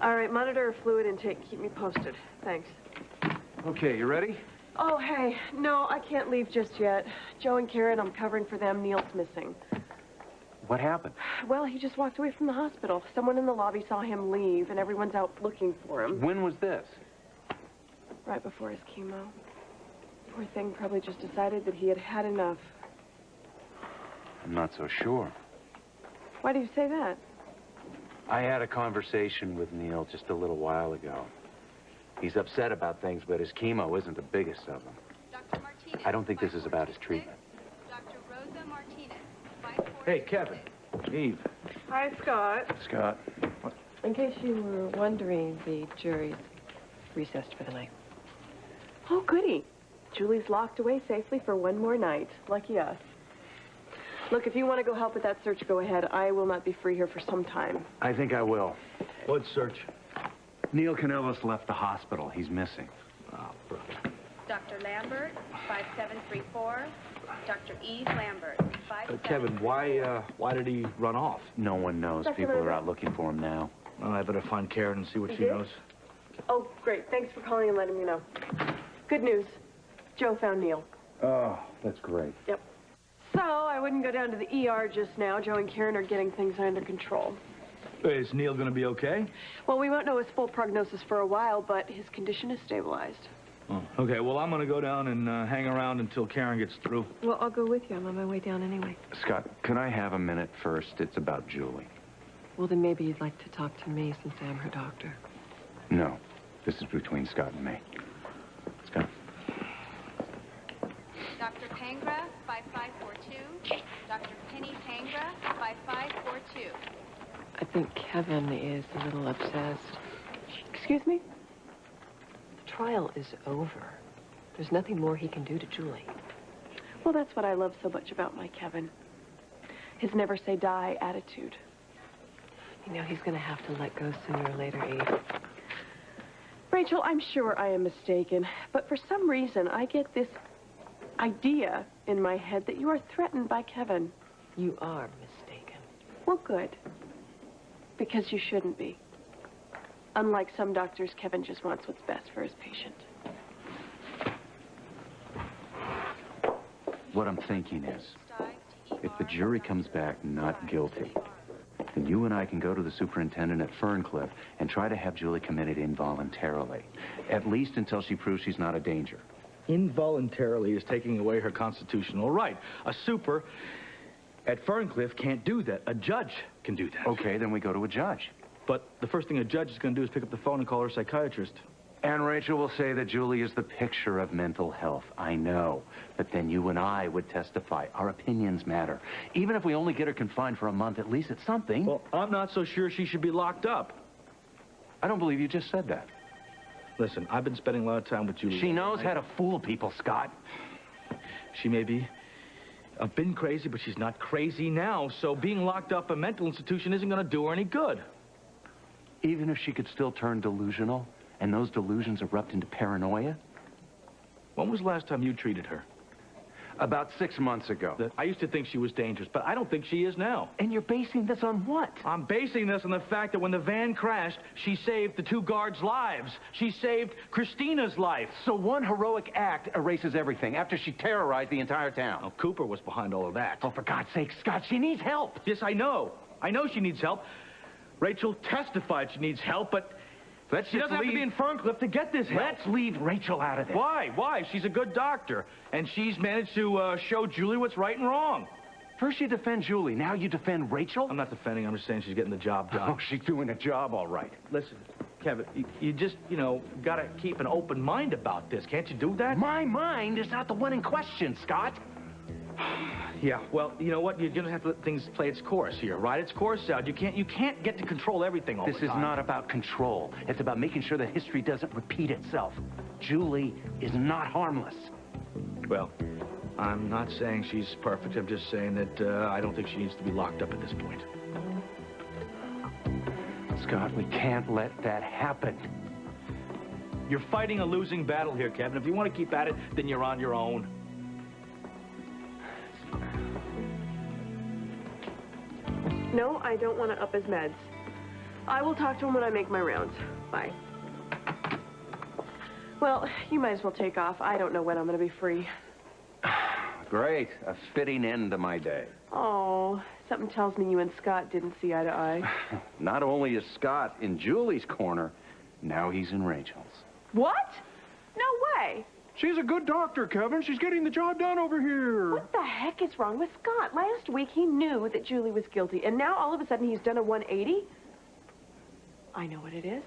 All right, monitor fluid intake. Keep me posted. Thanks. Okay, you ready? Oh, hey. No, I can't leave just yet. Joe and Karen, I'm covering for them. Neil's missing. What happened? Well, he just walked away from the hospital. Someone in the lobby saw him leave, and everyone's out looking for him. When was this? Right before his chemo. Poor thing probably just decided that he had had enough. I'm not so sure. Why do you say that? I had a conversation with Neil just a little while ago. He's upset about things, but his chemo isn't the biggest of them. Dr. Martinez, I don't think this is about his treatment. Dr. Rosa Martinez. Hey, Kevin. Eve. Hi, Scott. Scott. In case you were wondering, the jury's recessed for the night. Oh, goody. Julie's locked away safely for one more night. Lucky us. Look, if you want to go help with that search, go ahead. I will not be free here for some time. I think I will. What search? Neil Canellis left the hospital. He's missing. Oh, brother. Dr. Lambert, 5734. Dr. Eve Lambert, 5734. Kevin, why did he run off? No one knows. Dr. People are Rosa. out looking for him now. Well, I better find Karen and see what You she did? knows. Oh, great. Thanks for calling and letting me know. Good news. Joe found Neil. Oh, that's great. Yep. So, I wouldn't go down to the ER just now. Joe and Karen are getting things under control. Is Neil going to be okay? Well, we won't know his full prognosis for a while, but his condition is stabilized. Oh, okay, well, I'm going to go down and hang around until Karen gets through. Well, I'll go with you. I'm on my way down anyway. Scott, can I have a minute first? It's about Julie. Well, then maybe you'd like to talk to me since I'm her doctor. No. This is between Scott and me. Scott. Dr. Pangra, 5542. Dr. Penny Pangra, 5542. I think Kevin is a little obsessed. Excuse me? The trial is over. There's nothing more he can do to Julie. Well, that's what I love so much about my Kevin. His never say die attitude. You know, he's going to have to let go sooner or later, Eve. Rachel, I'm sure I am mistaken, but for some reason I get this idea in my head that you are threatened by Kevin. You are mistaken. Well, good. Because you shouldn't be. Unlike some doctors, Kevin just wants what's best for his patient. What I'm thinking is, if the jury comes back not guilty, then you and I can go to the superintendent at Ferncliff and try to have Julie committed involuntarily. At least until she proves she's not a danger. Involuntarily is taking away her constitutional right. A super at Ferncliff can't do that. A judge can do that. Okay, then we go to a judge. But the first thing a judge is going to do is pick up the phone and call her psychiatrist. And Rachel will say that Julie is the picture of mental health. I know. But then you and I would testify. Our opinions matter. Even if we only get her confined for a month, at least it's something. Well, I'm not so sure she should be locked up. I don't believe you just said that. Listen, I've been spending a lot of time with Julie. She knows how to fool people, Scott. She may be been crazy, but she's not crazy now. So being locked up in a mental institution isn't going to do her any good. Even if she could still turn delusional, and those delusions erupt into paranoia? When was the last time you treated her? About 6 months ago. I used to think she was dangerous, but I don't think she is now. And you're basing this on what? I'm basing this on the fact that when the van crashed, she saved the 2 guards' lives. She saved Christina's life. So one heroic act erases everything after she terrorized the entire town. Oh, Cooper was behind all of that. Oh, for God's sake, Scott, she needs help. Yes, I know. I know she needs help. Rachel testified she needs help, but she doesn't have to be in Ferncliff to get this help. Let's leave Rachel out of this. Why? Why? She's a good doctor, and she's managed to show Julie what's right and wrong. First you defend Julie, now you defend Rachel? I'm not defending, I'm just saying she's getting the job done. Oh, she's doing a job all right. Listen, Kevin, you just, gotta keep an open mind about this. Can't you do that? My mind is not the one in question, Scott. Yeah, well, you know what? You're gonna have to let things play its course here, right? Its course out. You can't get to control everything all the time. This is not about control. It's about making sure that history doesn't repeat itself. Julie is not harmless. Well, I'm not saying she's perfect. I'm just saying that I don't think she needs to be locked up at this point. Scott, we can't let that happen. You're fighting a losing battle here, Kevin. If you want to keep at it, then you're on your own. No, I don't want to up his meds. I will talk to him when I make my rounds. Bye. Well, you might as well take off. I don't know when I'm going to be free. Great. A fitting end to my day. Oh, something tells me you and Scott didn't see eye to eye. Not only is Scott in Julie's corner, now he's in Rachel's. What? No way. She's a good doctor, Kevin. She's getting the job done over here. What the heck is wrong with Scott? Last week he knew that Julie was guilty, and now all of a sudden he's done a 180? I know what it is.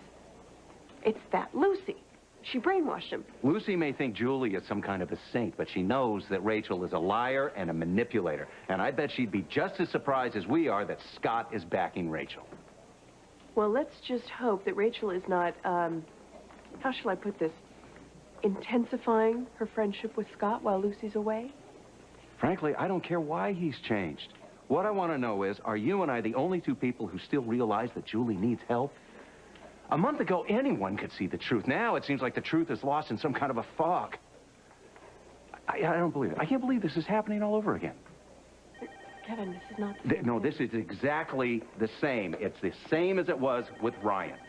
It's that Lucy. She brainwashed him. Lucy may think Julie is some kind of a saint, but she knows that Rachel is a liar and a manipulator. And I bet she'd be just as surprised as we are that Scott is backing Rachel. Well, let's just hope that Rachel is not, how shall I put this, intensifying her friendship with Scott while Lucy's away? Frankly, I don't care why he's changed. What I want to know is, are you and I the only two people who still realize that Julie needs help? A month ago, anyone could see the truth. Now it seems like the truth is lost in some kind of a fog. I don't believe it. I can't believe this is happening all over again. Kevin, this is not the same No, thing. this is exactly the same. It's the same as it was with Ryan.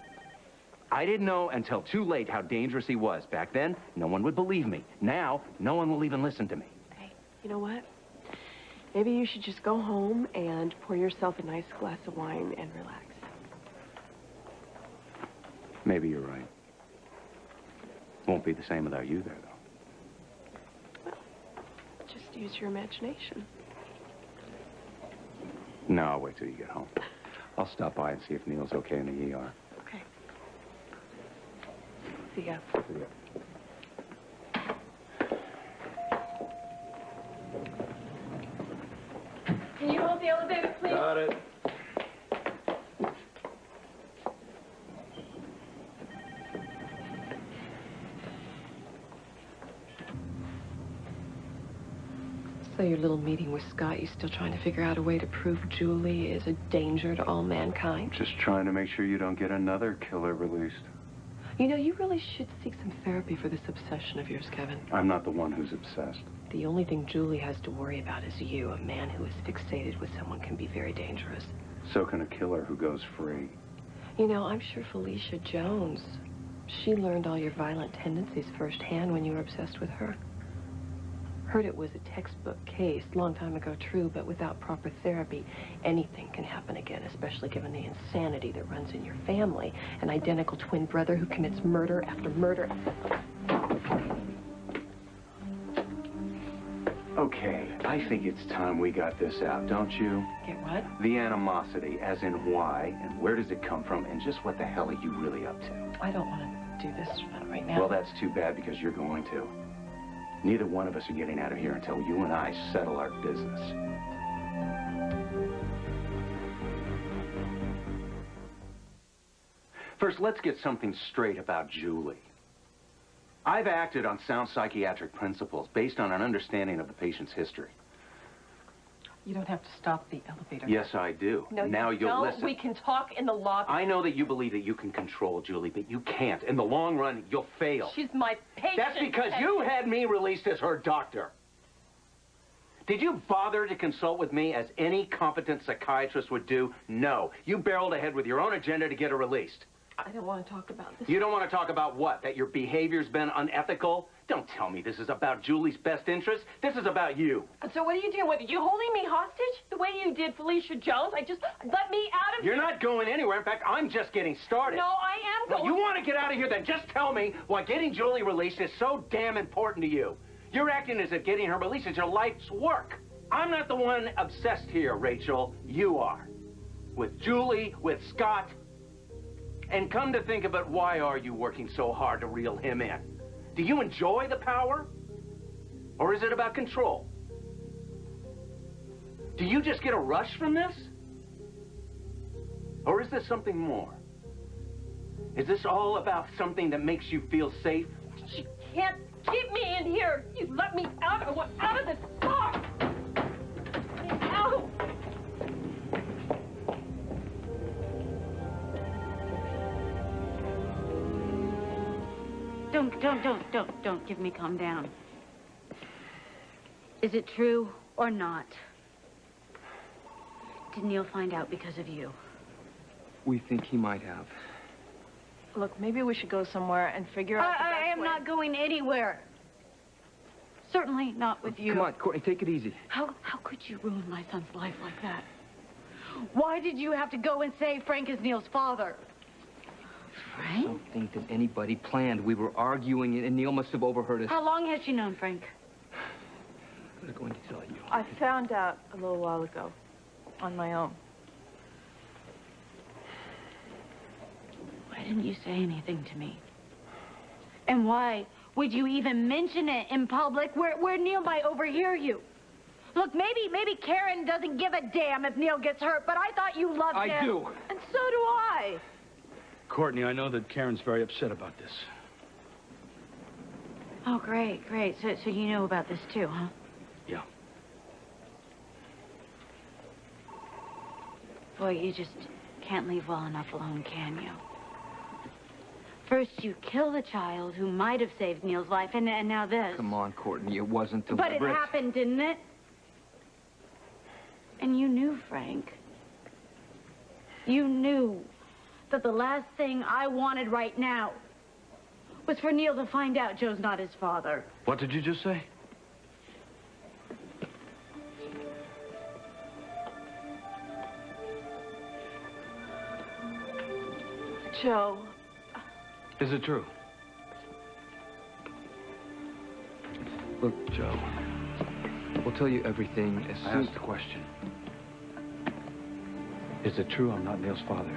I didn't know until too late how dangerous he was. Back then, no one would believe me. Now, no one will even listen to me. Hey, you know what? Maybe you should just go home and pour yourself a nice glass of wine and relax. Maybe you're right. Won't be the same without you there, though. Well, just use your imagination. No, I'll wait till you get home. I'll stop by and see if Neil's okay in the ER. Okay. See ya. See ya. Can you hold the elevator, please? Got it. So your little meeting with Scott, you still trying to figure out a way to prove Julie is a danger to all mankind? Just trying to make sure you don't get another killer released. You know, you really should seek some therapy for this obsession of yours, Kevin. I'm not the one who's obsessed. The only thing Julie has to worry about is you. A man who is fixated with someone can be very dangerous. So can a killer who goes free. You know, I'm sure Felicia Jones, she learned all your violent tendencies firsthand when you were obsessed with her. Heard it was a textbook case, long time ago, true, but without proper therapy, anything can happen again, especially given the insanity that runs in your family. An identical twin brother who commits murder after murder. Okay, I think it's time we got this out, don't you? Get what? The animosity, as in why, and where does it come from, and just what the hell are you really up to? I don't want to do this right now. Well, that's too bad, because you're going to. Neither one of us are getting out of here until you and I settle our business. First, let's get something straight about Julie. I've acted on sound psychiatric principles based on an understanding of the patient's history. You don't have to stop the elevator. Yes, I do. No, now you you'll don't. listen. We can talk in the lobby. I know that you believe that you can control Julie, but you can't. In the long run, you'll fail. She's my patient. That's because you had me released as her doctor. Did you bother to consult with me as any competent psychiatrist would do? No. You barreled ahead with your own agenda to get her released. I don't want to talk about this. You don't want to talk about what? That your behavior's been unethical? Don't tell me this is about Julie's best interest. This is about you. So what are you doing with it? You holding me hostage the way you did Felicia Jones? Let me out of here. You're not going anywhere. In fact, I'm just getting started. No, I am going. Well, you want to get out of here, then just tell me why getting Julie released is so damn important to you. You're acting as if getting her released is your life's work. I'm not the one obsessed here, Rachel. You are. With Julie, with Scott. And come to think of it, why are you working so hard to reel him in? Do you enjoy the power? Or is it about control? Do you just get a rush from this? Or is this something more? Is this all about something that makes you feel safe? You can't keep me in here. You let me out. I want out of this car. Let me out. Don't give me calm down. Is it true or not? Did Neil find out because of you? We think he might have. Look, maybe we should go somewhere and figure out the best I am way. not going anywhere. Certainly not with you. Come on, Courtney, take it easy. How could you ruin my son's life like that? Why did you have to go and say Frank is Neil's father? I don't think that anybody planned. We were arguing, and Neil must have overheard us. How long has she known Frank? I'm not going to tell you. I found out a little while ago, on my own. Why didn't you say anything to me? And why would you even mention it in public where Neil might overhear you? Look, maybe Karen doesn't give a damn if Neil gets hurt, but I thought you loved him. I do. And so do I. Courtney, I know that Karen's very upset about this. Oh, great. So you know about this too, huh? Yeah. Boy, you just can't leave well enough alone, can you? First, you kill the child who might have saved Neil's life, and now this. Come on, Courtney, it wasn't But deliberate. it happened, didn't it? And you knew, Frank. You knew that the last thing I wanted right now was for Neil to find out Joe's not his father. What did you just say? Joe, Is it true? Look, Joe, we'll tell you everything as I soon... asked the question. Is it true I'm not Neil's father?